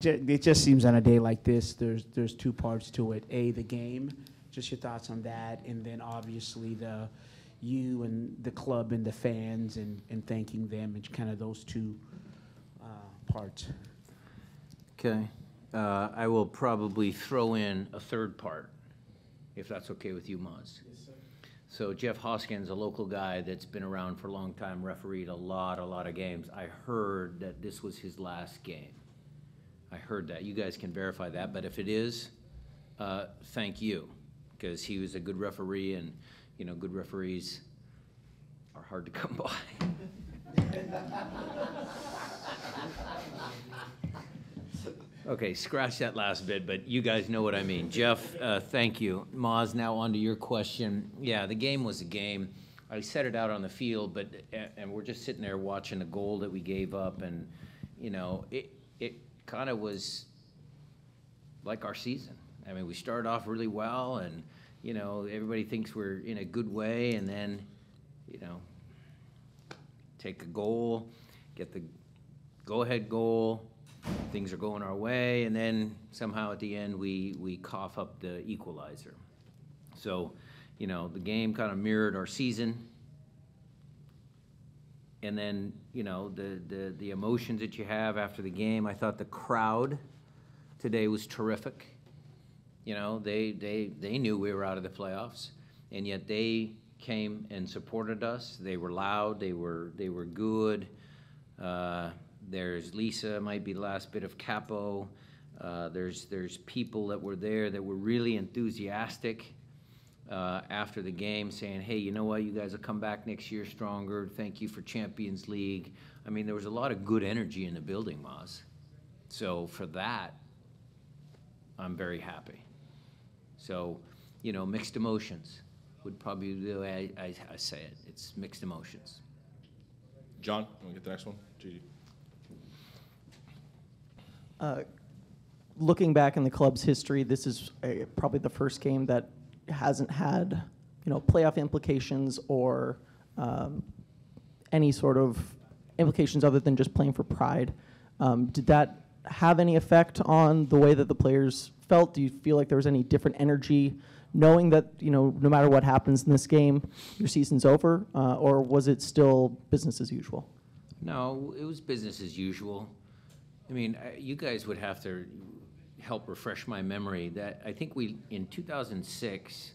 it just seems on a day like this, there's two parts to it. A, the game, just your thoughts on that, and then obviously you and the club and the fans and thanking them, and kind of those two parts. Okay. I will probably throw in a third part, if that's okay with you, Maz. Yes, sir. So Jeff Hoskins, a local guy that's been around for a long time, refereed a lot of games. I heard that this was his last game. I heard that. You guys can verify that, but if it is, thank you, because he was a good referee, and good referees are hard to come by. Okay, scratch that last bit, but you guys know what I mean. Jeff, thank you. Maz, now on to your question. Yeah, the game was a game. I set it out on the field, and we're just sitting there watching the goal that we gave up, and, it kind of was like our season. I mean, we started off really well, and, everybody thinks we're in a good way, and then, take a goal, get the go-ahead goal, things are going our way, and then somehow at the end we cough up the equalizer. So, the game kind of mirrored our season. And then, the emotions that you have after the game. I thought the crowd today was terrific. They knew we were out of the playoffs, and yet they came and supported us. They were loud. They were good. There's Lisa, might be the last bit of Capo. There's people that were there that were really enthusiastic after the game, saying, hey, you know what, you guys will come back next year stronger. Thank you for Champions League. I mean, there was a lot of good energy in the building, Maz. So for that, I'm very happy. So, mixed emotions would probably be the way I say it. It's mixed emotions. John, you want to get the next one? Gigi. Looking back in the club's history, this is probably the first game that hasn't had, playoff implications or any sort of implications other than just playing for pride. Did that have any effect on the way that the players felt? Do you feel like there was any different energy knowing that, no matter what happens in this game, your season's over, or was it still business as usual? No, it was business as usual. I mean, you guys would have to help refresh my memory. That I think in 2006,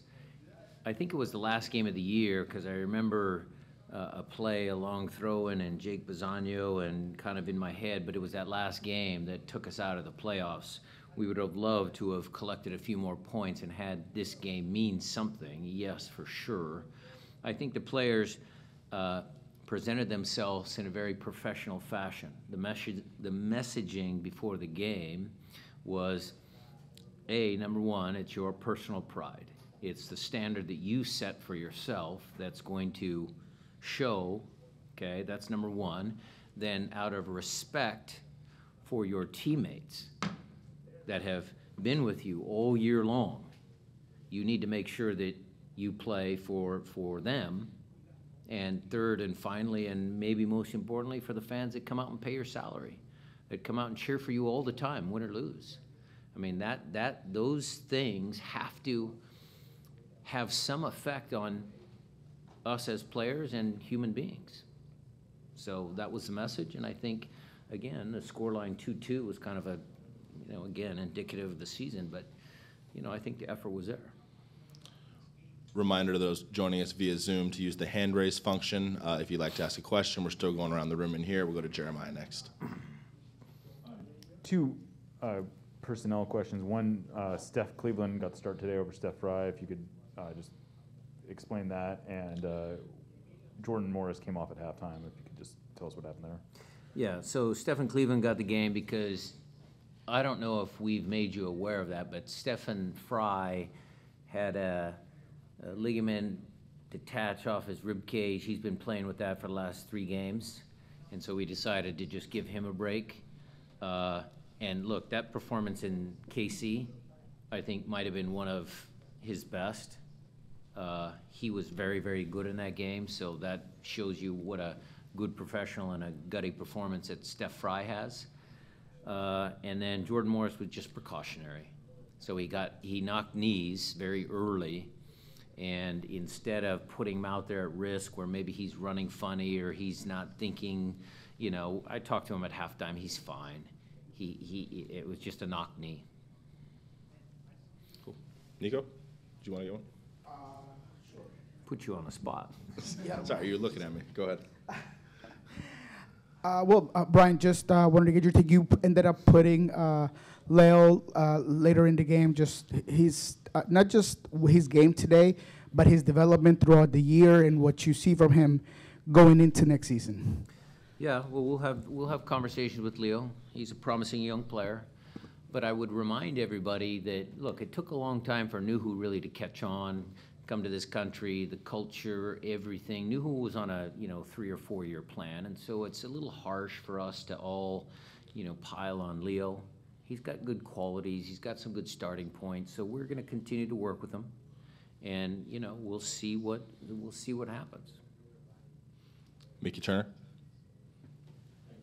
I think it was the last game of the year, because I remember a play, a long throw-in, and Jake Bisagno, and kind of in my head, but it was that last game that took us out of the playoffs. We would have loved to have collected a few more points and had this game mean something, yes, for sure. I think the players presented themselves in a very professional fashion. The messaging before the game was, number one, it's your personal pride. It's the standard that you set for yourself that's going to show, okay, that's number one. Then out of respect for your teammates that have been with you all year long, you need to make sure that you play for them. And third and finally, and maybe most importantly, for the fans that come out and pay your salary, that come out and cheer for you all the time, win or lose. I mean, those things have to have some effect on us as players and human beings. So that was the message, and I think, again, the scoreline 2-2 was kind of a, again, indicative of the season, but, I think the effort was there. Reminder to those joining us via Zoom to use the hand raise function. If you'd like to ask a question, we're still going around the room in here. We'll go to Jeremiah next. Two personnel questions. One, Steph Cleveland got the start today over Steph Fry. If you could just explain that. And Jordan Morris came off at halftime. If you could just tell us what happened there. Yeah, so Stephen Cleveland got the game because I don't know if we've made you aware of that, but Stephen Fry had a ligament detach off his rib cage. He's been playing with that for the last 3 games, and so we decided to just give him a break. And look, that performance in KC, I think, might have been one of his best. He was very, very good in that game, so that shows you what a good professional and a gutty performance that Steph Fry has. And then Jordan Morris was just precautionary. So he knocked knees very early, and instead of putting him out there at risk where maybe he's running funny or he's not thinking, I talked to him at halftime, he's fine. It was just a knock knee. Cool. Nico, do you want to get one? Sure. Put you on the spot. Sorry, you're looking at me. Go ahead. Brian, just wanted to get your take. You ended up putting Leo later in the game. Just his not just his game today, but his development throughout the year and what you see from him going into next season. Yeah, well, we'll have conversations with Leo. He's a promising young player. But I would remind everybody that, look, it took a long time for Nuhu really to catch on, come to this country, the culture, everything. Nuhu was on a 3 or 4 year plan, and so it's a little harsh for us to all pile on Leo. He's got good qualities, he's got some good starting points, so we're going to continue to work with him, and we'll see what happens. Mickey Turner.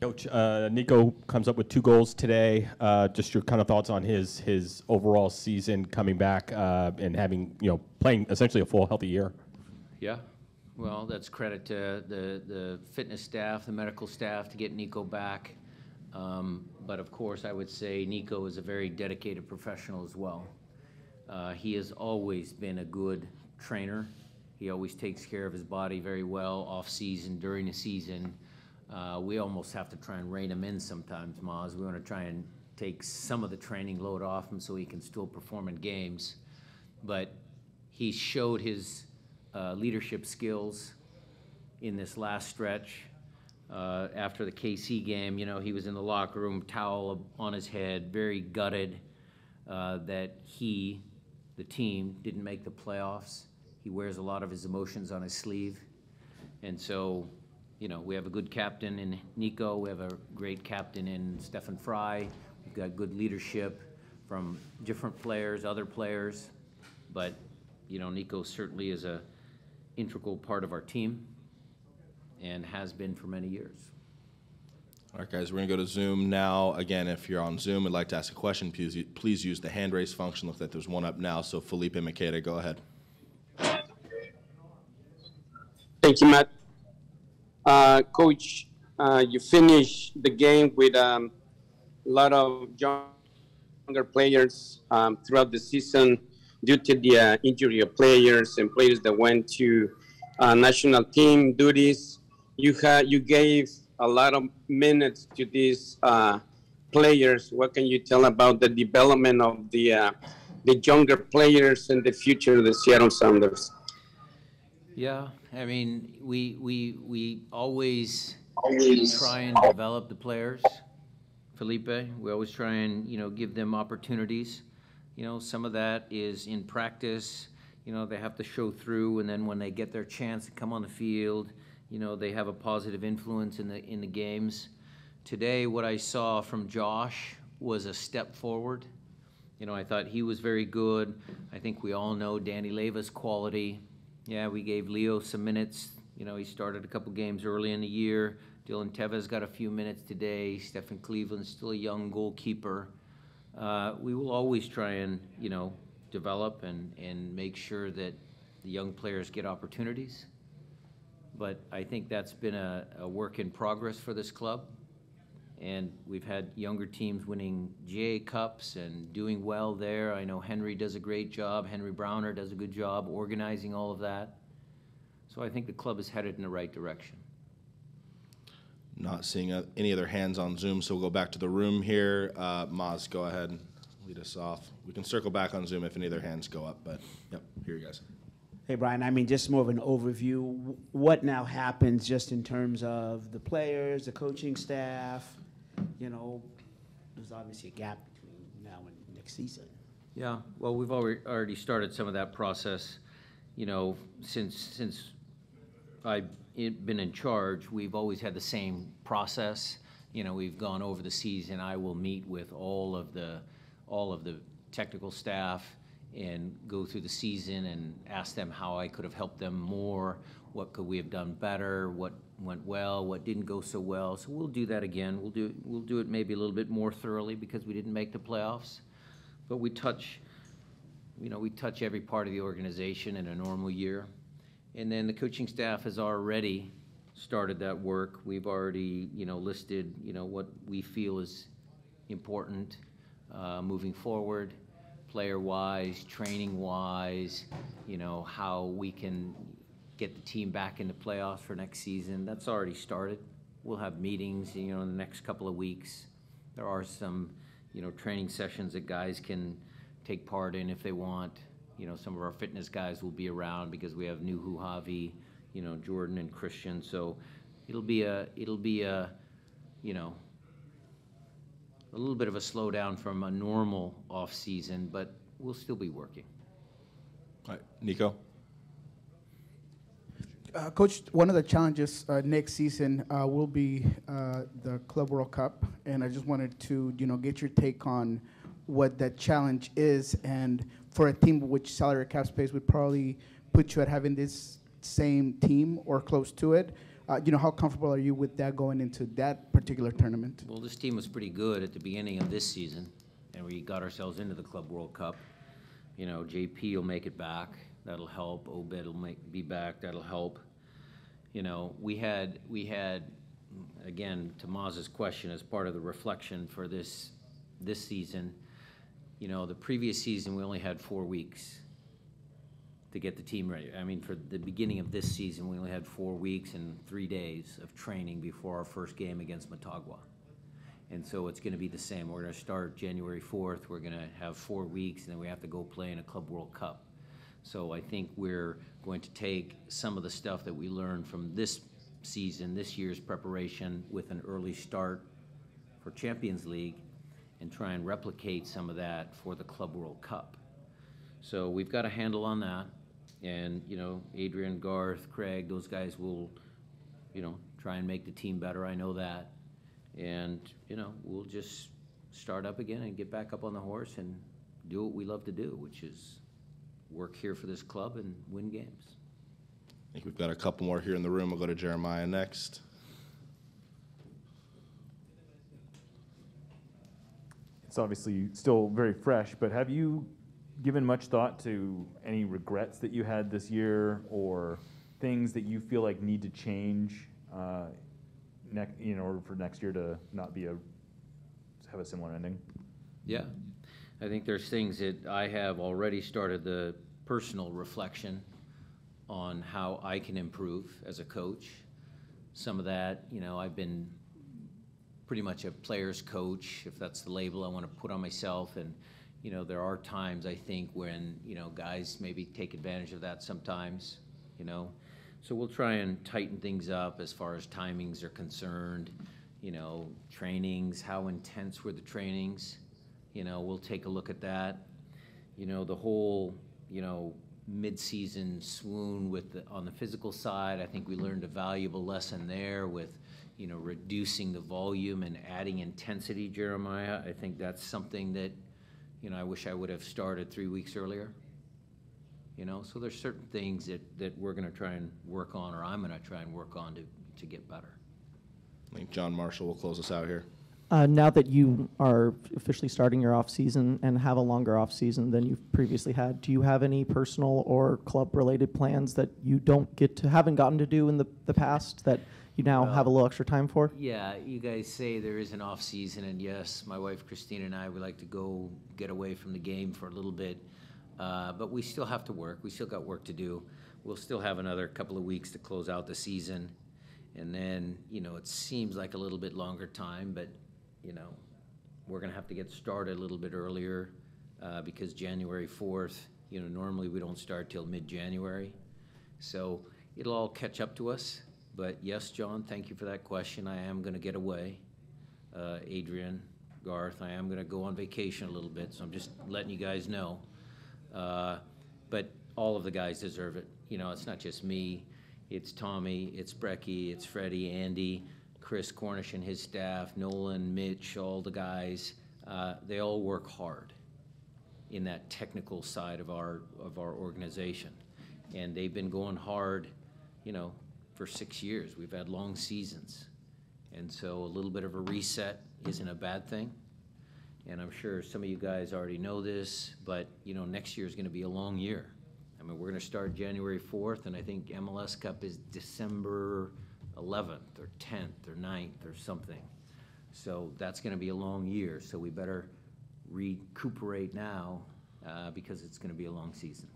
Coach, Nico comes up with 2 goals today. Just your kind of thoughts on his overall season coming back and having, playing essentially a full healthy year. Yeah, well, that's credit to the fitness staff, the medical staff to get Nico back. But of course, I would say Nico is a very dedicated professional as well. He has always been a good trainer. He always takes care of his body very well off season, during the season. We almost have to try and rein him in sometimes, Maz. We want to try and take some of the training load off him so he can still perform in games. But he showed his leadership skills in this last stretch. After the KC game, he was in the locker room, towel on his head, very gutted that the team, didn't make the playoffs. He wears a lot of his emotions on his sleeve. And so, we have a good captain in Nico. We have a great captain in Stefan Fry. We've got good leadership from different players, other players. But, Nico certainly is a integral part of our team and has been for many years. All right, guys, we're going to go to Zoom now. Again, if you're on Zoom and like to ask a question, please use the hand raise function. Looks like there's one up now. So Felipe Makeda, go ahead. Thank you, Matt. Coach, you finished the game with a lot of younger players throughout the season due to the injury of players and players that went to national team duties. You gave a lot of minutes to these players. What can you tell about the development of the younger players and the future of the Seattle Sounders? Yeah, I mean, we always try and develop the players, Felipe. We always try and, give them opportunities. Some of that is in practice. They have to show through, and then when they get their chance to come on the field, they have a positive influence in the games. Today, what I saw from Josh was a step forward. I thought he was very good. I think we all know Danny Leva's quality. Yeah, we gave Leo some minutes. He started a couple games early in the year. Dylan Tevez got a few minutes today. Stephen Cleveland's still a young goalkeeper. We will always try and, develop and make sure that the young players get opportunities. But I think that's been a work in progress for this club. And we've had younger teams winning GA Cups and doing well there. I know Henry does a great job. Henry Browner does a good job organizing all of that. So I think the club is headed in the right direction. Not seeing any other hands on Zoom, so we'll go back to the room here. Maz, go ahead. Lead us off. We can circle back on Zoom if any other hands go up, but yep, here you guys. Hey, Brian, I mean, just more of an overview. What now happens just in terms of the players, the coaching staff? There's obviously a gap between now and next season. Yeah, well, we've already started some of that process. Since I've been in charge, we've always had the same process. We've gone over the season. I will meet with all of the technical staff and go through the season and ask them how I could have helped them more, what could we have done better, what went well, what didn't go so well. So we'll do that again. We'll do it maybe a little bit more thoroughly because we didn't make the playoffs. But we touch every part of the organization in a normal year. And then the coaching staff has already started that work. We've already, listed, what we feel is important moving forward, player-wise, training-wise, how we can get the team back into playoffs for next season. That's already started. We'll have meetings, in the next couple of weeks. There are some, training sessions that guys can take part in if they want. Some of our fitness guys will be around because we have Nuhu Javi, Jordan and Christian. So it'll be a little bit of a slowdown from a normal off season, but we'll still be working. All right, Nico. Coach, one of the challenges next season will be the Club World Cup, and I just wanted to, get your take on what that challenge is, and for a team which salary cap space would probably put you at having this same team or close to it. How comfortable are you with that going into that particular tournament? Well, this team was pretty good at the beginning of this season, and we got ourselves into the Club World Cup. JP will make it back. That'll help. Obed will be back. That'll help. We had again, to Maz's question, as part of the reflection for this season, the previous season we only had 4 weeks to get the team ready. I mean, for the beginning of this season, we only had 4 weeks and 3 days of training before our first game against Motagua. And so it's going to be the same. We're going to start January 4th. We're going to have 4 weeks, and then we have to go play in a Club World Cup. So I think we're going to take some of the stuff that we learned from this season, this year's preparation, with an early start for Champions League, and try and replicate some of that for the Club World Cup. So we've got a handle on that. And, Adrian, Garth, Craig, those guys will, try and make the team better. I know that. And, we'll just start up again and get back up on the horse and do what we love to do, which is work here for this club and win games. I think we've got a couple more here in the room. We'll go to Jeremiah next. It's obviously still very fresh, but have you given much thought to any regrets that you had this year, or things that you feel like need to change in order for next year to not have a similar ending? Yeah. I think there's things that I have already started the personal reflection on how I can improve as a coach. Some of that, I've been pretty much a player's coach, if that's the label I want to put on myself. And, there are times, I think, when, guys maybe take advantage of that sometimes, So we'll try and tighten things up as far as timings are concerned, trainings, how intense were the trainings. We'll take a look at that. The whole, mid-season swoon on the physical side, I think we learned a valuable lesson there with, reducing the volume and adding intensity, Jeremiah. I think that's something that, I wish I would have started 3 weeks earlier. So there's certain things that we're going to try and work on, or I'm going to try and work on to get better. I think John Marshall will close us out here. Now that you are officially starting your off season and have a longer off season than you've previously had, do you have any personal or club related plans that you haven't gotten to do in the past that you now have a little extra time for? Yeah, you guys say there is an off season, and yes, my wife Christina and I would like to go get away from the game for a little bit, but we still have to work. We still got work to do. We'll still have another couple of weeks to close out the season, and then it seems like a little bit longer time, but we're going to have to get started a little bit earlier because January 4th, normally we don't start till mid-January. So it'll all catch up to us. But yes, John, thank you for that question. I am going to get away. Adrian, Garth, I am going to go on vacation a little bit, so I'm just letting you guys know. But all of the guys deserve it. It's not just me. It's Tommy, it's Brecky, it's Freddie, Andy, Chris Cornish and his staff, Nolan, Mitch, all the guys. They all work hard in that technical side of our organization. And they've been going hard, for 6 years. We've had long seasons. And so a little bit of a reset isn't a bad thing. And I'm sure some of you guys already know this, but, you know, next year is going to be a long year. I mean, we're going to start January 4th, and I think MLS Cup is December 11th or 10th or 9th or something. So that's going to be a long year. So we better recuperate now because it's going to be a long season.